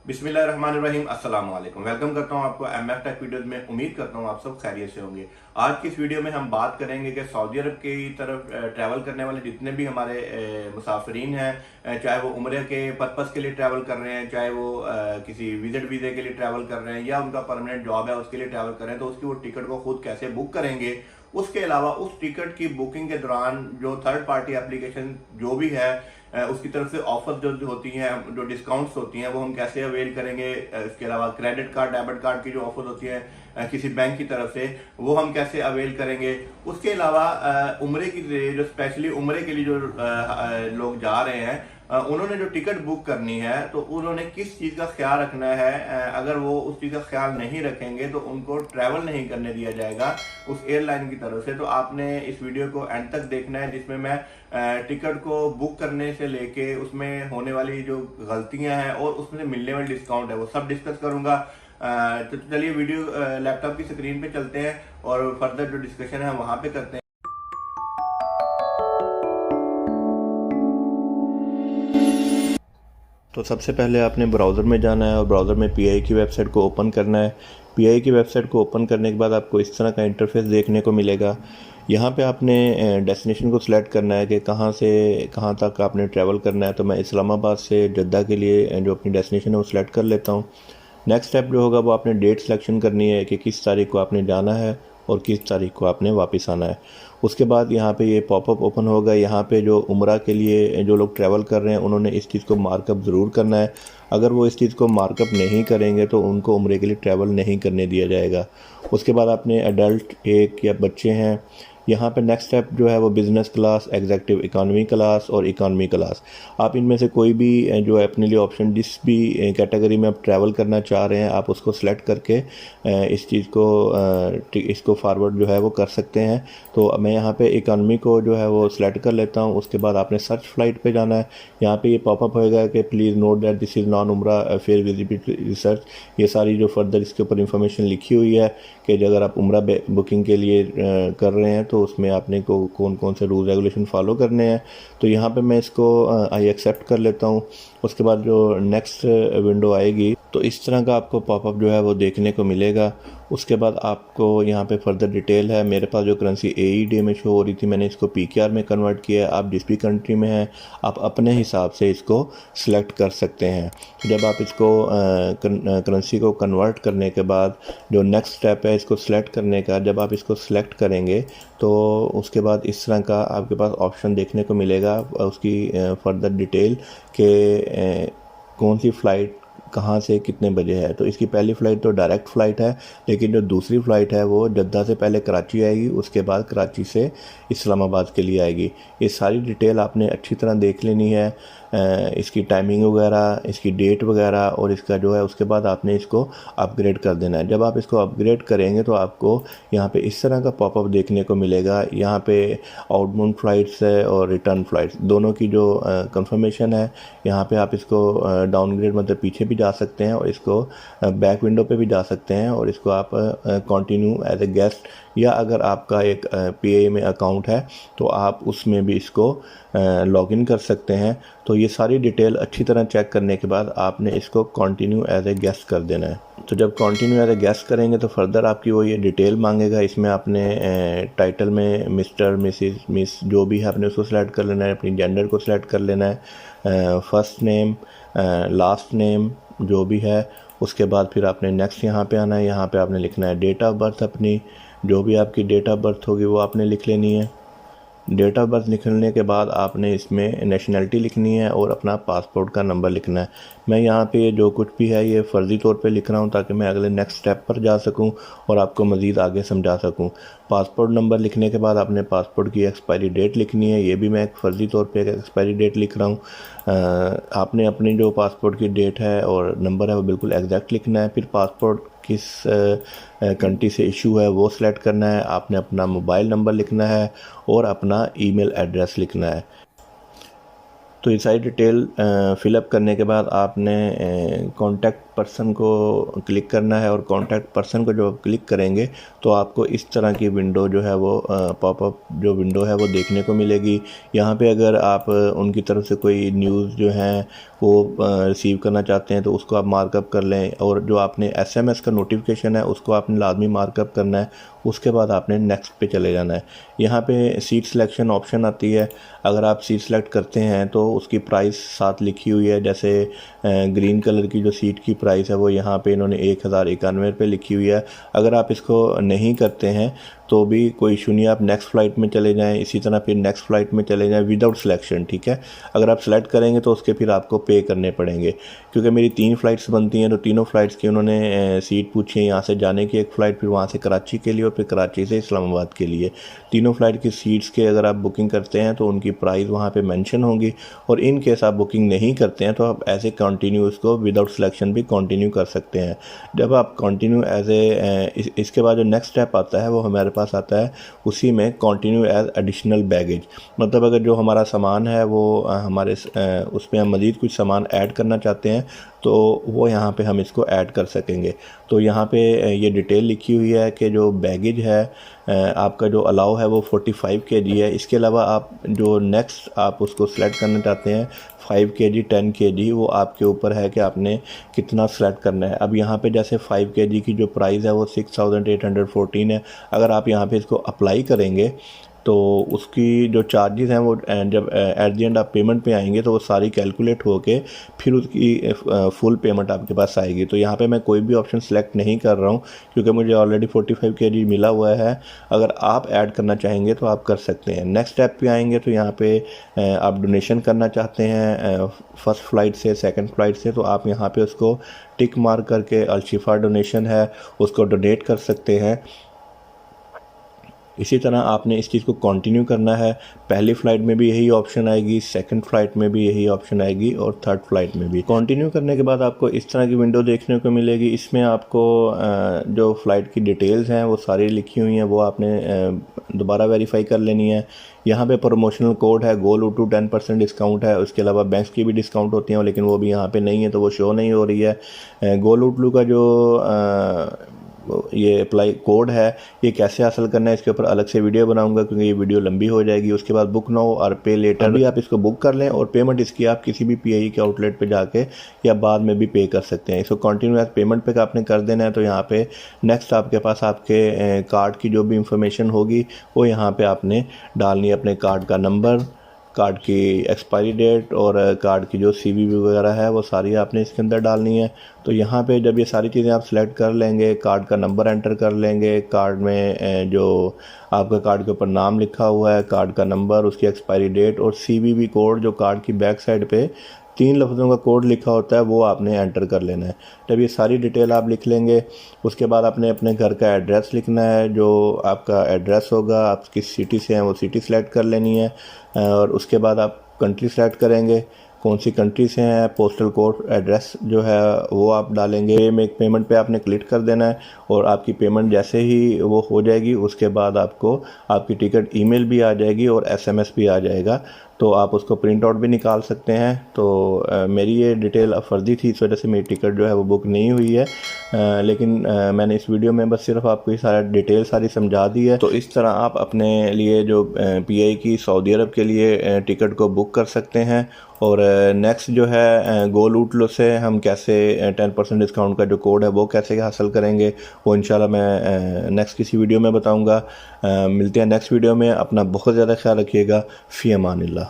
बिस्मिल्लाहिर्रहमानिर्रहीम अस्सलाम वालेकुम। वेलकम करता हूं आपको एमएफ टेक वीडियोस में। उम्मीद करता हूं आप सब खैरियत से होंगे। आज की इस वीडियो में हम बात करेंगे कि सऊदी अरब की तरफ ट्रैवल करने वाले जितने भी हमारे मुसाफिरीन हैं, चाहे वो उम्रे के पर्पस के लिए ट्रैवल कर रहे हैं, चाहे वो किसी विजिट वीज़े के लिए ट्रैवल कर रहे हैं या उनका परमानेंट जॉब है उसके लिए ट्रैवल कर रहे हैं, तो उसकी वो टिकट को खुद कैसे बुक करेंगे। उसके अलावा उस टिकट की बुकिंग के दौरान जो थर्ड पार्टी एप्लीकेशन जो भी है उसकी तरफ से ऑफर जो होती हैं, जो डिस्काउंट्स होती हैं, वो हम कैसे अवेल करेंगे। इसके अलावा क्रेडिट कार्ड, डेबिट कार्ड की जो ऑफर होती है किसी बैंक की तरफ से, वो हम कैसे अवेल करेंगे। उसके अलावा उम्रे की जो स्पेशली उम्रे के लिए जो लोग जा रहे हैं, उन्होंने जो टिकट बुक करनी है तो उन्होंने किस चीज़ का ख्याल रखना है। अगर वो उस चीज़ का ख्याल नहीं रखेंगे तो उनको ट्रैवल नहीं करने दिया जाएगा उस एयरलाइन की तरफ से। तो आपने इस वीडियो को एंड तक देखना है, जिसमें मैं टिकट को बुक करने से लेके उसमें होने वाली जो गलतियां हैं और उसमें से मिलने वाली डिस्काउंट है वो सब डिस्कस करूंगा। तो चलिए वीडियो लैपटॉप की स्क्रीन पे चलते हैं और फर्दर जो डिस्कशन है वहां पे करते हैं। तो सबसे पहले आपने ब्राउज़र में जाना है और ब्राउज़र में पीआई की वेबसाइट को ओपन करना है। पीआई की वेबसाइट को ओपन करने के बाद आपको इस तरह का इंटरफेस देखने को मिलेगा। यहाँ पे आपने डेस्टिनेशन को सिलेक्ट करना है कि कहाँ से कहाँ तक आपने ट्रैवल करना है। तो मैं इस्लामाबाद से जद्दा के लिए जो अपनी डेस्टिनेशन है वो सिलेक्ट कर लेता हूँ। नेक्स्ट स्टेप जो होगा वो आपने डेट सिलेक्शन करनी है कि किस तारीख को आपने जाना है और किस तारीख को आपने वापस आना है। उसके बाद यहाँ पे ये पॉपअप ओपन होगा। यहाँ पे जो उम्रा के लिए जो लोग ट्रैवल कर रहे हैं उन्होंने इस चीज़ को मार्कअप ज़रूर करना है। अगर वो इस चीज़ को मार्कअप नहीं करेंगे तो उनको उम्रे के लिए ट्रैवल नहीं करने दिया जाएगा। उसके बाद आपने एडल्ट एक या बच्चे हैं, यहाँ पे नेक्स्ट स्टेप जो है वो business class, executive economy class और इकॉनमी क्लास, आप इनमें से कोई भी जो है अपने लिए ऑप्शन जिस भी कैटेगरी में आप ट्रैवल करना चाह रहे हैं आप उसको सेलेक्ट करके इस चीज़ को इसको फॉरवर्ड जो है वो कर सकते हैं। तो मैं यहाँ पे इकॉनमी को जो है वो सिलेक्ट कर लेता हूँ। उसके बाद आपने सर्च फ्लाइट पे जाना है। यहाँ पे ये पॉपअप होएगा कि please note that this is non उम्रा फेयर विजिबिलिटी रिसर्च। ये सारी जो फर्दर इसके ऊपर इंफॉर्मेशन लिखी हुई है कि अगर आप उम्रा बुकिंग के लिए कर रहे हैं तो उसमें आपने को कौन कौन से रूल रेगुलेशन फॉलो करने हैं। तो यहाँ पे मैं इसको आई एक्सेप्ट कर लेता हूँ। उसके बाद जो नेक्स्ट विंडो आएगी तो इस तरह का आपको पॉपअप जो है वो देखने को मिलेगा। उसके बाद आपको यहाँ पे फर्दर डिटेल है। मेरे पास जो करेंसी AED में शो हो रही थी मैंने इसको PKR में कन्वर्ट किया है। आप जिस भी कंट्री में हैं आप अपने हिसाब से इसको सिलेक्ट कर सकते हैं। जब आप इसको करेंसी को कन्वर्ट करने के बाद जो नेक्स्ट स्टेप है इसको सिलेक्ट करने का, जब आप इसको सिलेक्ट करेंगे तो उसके बाद इस तरह का आपके पास ऑप्शन देखने को मिलेगा उसकी फर्दर डिटेल के कौन सी फ़्लाइट कहाँ से कितने बजे है। तो इसकी पहली फ़्लाइट तो डायरेक्ट फ़्लाइट है, लेकिन जो दूसरी फ़्लाइट है वो जद्दा से पहले कराची आएगी, उसके बाद कराची से इस्लामाबाद के लिए आएगी। ये सारी डिटेल आपने अच्छी तरह देख लेनी है, इसकी टाइमिंग वगैरह, इसकी डेट वगैरह और इसका जो है उसके बाद आपने इसको अपग्रेड कर देना है। जब आप इसको अपग्रेड करेंगे तो आपको यहाँ पे इस तरह का पॉपअप देखने को मिलेगा। यहाँ पे आउटबाउंड फ़्लाइट्स है और रिटर्न फ़्लाइट्स दोनों की जो कंफर्मेशन है, यहाँ पे आप इसको डाउनग्रेड मतलब पीछे भी जा सकते हैं और इसको बैक विंडो पे भी जा सकते हैं और इसको आप कंटिन्यू एज ए गेस्ट, या अगर आपका एक PA में अकाउंट है तो आप उसमें भी इसको लॉगिन कर सकते हैं। तो ये सारी डिटेल अच्छी तरह चेक करने के बाद आपने इसको कंटिन्यू एज ए गेस्ट कर देना है। तो जब कंटिन्यू एज ए गेस्ट करेंगे तो फर्दर आपकी वो ये डिटेल मांगेगा। इसमें आपने टाइटल में मिस्टर, मिसिस, मिस जो भी है आपने उसको सिलेक्ट कर लेना है, अपनी जेंडर को सिलेक्ट कर लेना है, फर्स्ट नेम, लास्ट नेम जो भी है। उसके बाद फिर आपने नेक्स्ट यहाँ पे आना है। यहाँ पे आपने लिखना है डेट ऑफ बर्थ, अपनी जो भी आपकी डेट ऑफ बर्थ होगी वो आपने लिख लेनी है। डेट ऑफ बर्थ लिखने के बाद आपने इसमें नेशनैलिटी लिखनी है और अपना पासपोर्ट का नंबर लिखना है। मैं यहाँ पे जो कुछ भी है ये फ़र्ज़ी तौर पे लिख रहा हूँ ताकि मैं अगले नेक्स्ट स्टेप पर जा सकूँ और आपको मज़ीद आगे समझा सकूँ। पासपोर्ट नंबर लिखने के बाद आपने पासपोर्ट की एक्सपायरी डेट लिखनी है। ये भी मैं एक फ़र्ज़ी तौर पे एक एक्सपायरी डेट लिख रहा हूँ। आपने अपनी जो पासपोर्ट की डेट है और नंबर है वो बिल्कुल एग्जैक्ट लिखना है। फिर पासपोर्ट किस कंट्री से इशू है वो सिलेक्ट करना है। आपने अपना मोबाइल नंबर लिखना है और अपना ईमेल एड्रेस लिखना है। तो ये सारी डिटेल फिलअप करने के बाद आपने कॉन्टैक्ट पर्सन को क्लिक करना है, और कॉन्टैक्ट पर्सन को जो क्लिक करेंगे तो आपको इस तरह की विंडो जो है वो पॉपअप जो विंडो है वो देखने को मिलेगी। यहाँ पे अगर आप उनकी तरफ से कोई न्यूज़ जो है वो रिसीव करना चाहते हैं तो उसको आप मार्कअप कर लें, और जो आपने SMS का नोटिफिकेशन है उसको आपने लाजमी मार्कअप करना है। उसके बाद आपने नेक्स्ट पे चले जाना है। यहाँ पे सीट सिलेक्शन ऑप्शन आती है। अगर आप सीट सेलेक्ट करते हैं तो उसकी प्राइस साथ लिखी हुई है, जैसे ग्रीन कलर की जो सीट की प्राइस है वो यहाँ पे इन्होंने 1091 रुपये लिखी हुई है। अगर आप इसको नहीं करते हैं तो भी कोई इशू नहीं, आप नेक्स्ट फ़्लाइट में चले जाएं, इसी तरह फिर नेक्स्ट फ़्लाइट में चले जाएं विदाउट सिलेक्शन, ठीक है। अगर आप सेलेक्ट करेंगे तो उसके फिर आपको पे करने पड़ेंगे, क्योंकि मेरी 3 फ़्लाइट्स बनती हैं तो तीनों फ़्लाइट्स की उन्होंने सीट पूछी है। यहाँ से जाने की एक फ़्लाइट, फिर वहाँ से कराची के लिए, और फिर कराची से इस्लामाबाद के लिए। तीनों फ़्लाइट की सीट्स के अगर आप बुकिंग करते हैं तो उनकी प्राइस वहाँ पे मेंशन होंगी, और इन केस आप बुकिंग नहीं करते हैं तो आप ऐसे कंटिन्यू इसको विदाउट सिलेक्शन भी कंटिन्यू कर सकते हैं। जब आप कंटिन्यू एज ए इसके बाद जो नेक्स्ट स्टेप आता है वो हमारे पास आता है उसी में कंटिन्यू एज एडिशनल बैगेज। मतलब अगर जो हमारा सामान है वो हमारे उसमें हम मज़ीद कुछ सामान ऐड करना चाहते हैं तो वो यहाँ पे हम इसको ऐड कर सकेंगे। तो यहाँ पे ये डिटेल लिखी हुई है कि जो बैगेज है आपका जो अलाउ है वो 45 kg है। इसके अलावा आप जो नेक्स्ट आप उसको सेलेक्ट करना चाहते हैं 5 kg 10 kg, वो आपके ऊपर है कि आपने कितना सेलेक्ट करना है। अब यहाँ पे जैसे 5 kg की जो प्राइस है वो 6814 है। अगर आप यहाँ पे इसको अप्लाई करेंगे तो उसकी जो चार्जेस हैं वो जब एट द एंड आप पेमेंट पे आएंगे तो वो सारी कैलकुलेट होके फिर उसकी फुल पेमेंट आपके पास आएगी। तो यहाँ पे मैं कोई भी ऑप्शन सेलेक्ट नहीं कर रहा हूँ क्योंकि मुझे ऑलरेडी 45 kg मिला हुआ है। अगर आप ऐड करना चाहेंगे तो आप कर सकते हैं। नेक्स्ट स्टेप पे आएंगे तो यहाँ पे आप डोनेशन करना चाहते हैं फर्स्ट फ़्लाइट से, सेकंड फ़्लाइट से, तो आप यहाँ पे उसको टिक मार्क करके अलशिफा डोनेशन है उसको डोनेट कर सकते हैं। इसी तरह आपने इस चीज़ को कंटिन्यू करना है। पहली फ़्लाइट में भी यही ऑप्शन आएगी, सेकंड फ़्लाइट में भी यही ऑप्शन आएगी, और थर्ड फ़्लाइट में भी। कंटिन्यू करने के बाद आपको इस तरह की विंडो देखने को मिलेगी। इसमें आपको जो फ़्लाइट की डिटेल्स हैं वो सारी लिखी हुई हैं, वो आपने दोबारा वेरीफाई कर लेनी है। यहाँ पे प्रमोशनल कोड है, गोलूटू 10% डिस्काउंट है। उसके अलावा बैंक्स की भी डिस्काउंट होती हैं, लेकिन वो भी यहाँ पे नहीं है तो वो शो नहीं हो रही है। गोलूटू का जो ये अप्लाई कोड है ये कैसे हासिल करना है इसके ऊपर अलग से वीडियो बनाऊंगा क्योंकि ये वीडियो लंबी हो जाएगी। उसके बाद बुक नाउ और पे लेटर भी आप इसको बुक कर लें, और पेमेंट इसकी आप किसी भी PIE के आउटलेट पे जाके या बाद में भी पे कर सकते हैं। इसको कंटिन्यू एज पेमेंट पे आपने कर देना है। तो यहाँ पे नेक्स्ट आपके पास आपके कार्ड की जो भी इंफॉर्मेशन होगी वो यहाँ पे आपने डालनी है, अपने कार्ड का नंबर, कार्ड की एक्सपायरी डेट और कार्ड की जो CVV वगैरह है वो सारी आपने इसके अंदर डालनी है। तो यहाँ पे जब ये सारी चीज़ें आप सेलेक्ट कर लेंगे, कार्ड का नंबर एंटर कर लेंगे, कार्ड में जो आपका कार्ड के ऊपर नाम लिखा हुआ है, कार्ड का नंबर, उसकी एक्सपायरी डेट और CVV कोड जो कार्ड की बैक साइड पे 3 लफ्ज़ों का कोड लिखा होता है वो आपने एंटर कर लेना है। जब ये सारी डिटेल आप लिख लेंगे उसके बाद आपने अपने घर का एड्रेस लिखना है। जो आपका एड्रेस होगा, आप किस सिटी से हैं वो सिटी सेलेक्ट कर लेनी है, और उसके बाद आप कंट्री सेलेक्ट करेंगे, कौन सी कंट्री से हैं, पोस्टल कोड एड्रेस जो है वो आप डालेंगे। मेक पेमेंट पे आपने क्लिक कर देना है, और आपकी पेमेंट जैसे ही वो हो जाएगी उसके बाद आपको आपकी टिकट ईमेल भी आ जाएगी और SMS भी आ जाएगा। तो आप उसको प्रिंट आउट भी निकाल सकते हैं। तो मेरी ये डिटेल फर्जी थी, इस वजह से मेरी टिकट जो है वो बुक नहीं हुई है, लेकिन मैंने इस वीडियो में बस सिर्फ आपको ये सारा डिटेल सारी समझा दी है। तो इस तरह आप अपने लिए जो PIE की सऊदी अरब के लिए टिकट को बुक कर सकते हैं। और नेक्स्ट जो है गोलूटू से हम कैसे 10% डिस्काउंट का जो कोड है वो कैसे हासिल करेंगे वो इंशाल्लाह मैं नेक्स्ट किसी वीडियो में बताऊंगा। मिलते हैं नेक्स्ट वीडियो में। अपना बहुत ज़्यादा ख्याल रखिएगा। फ़ी अमानिल्लाह।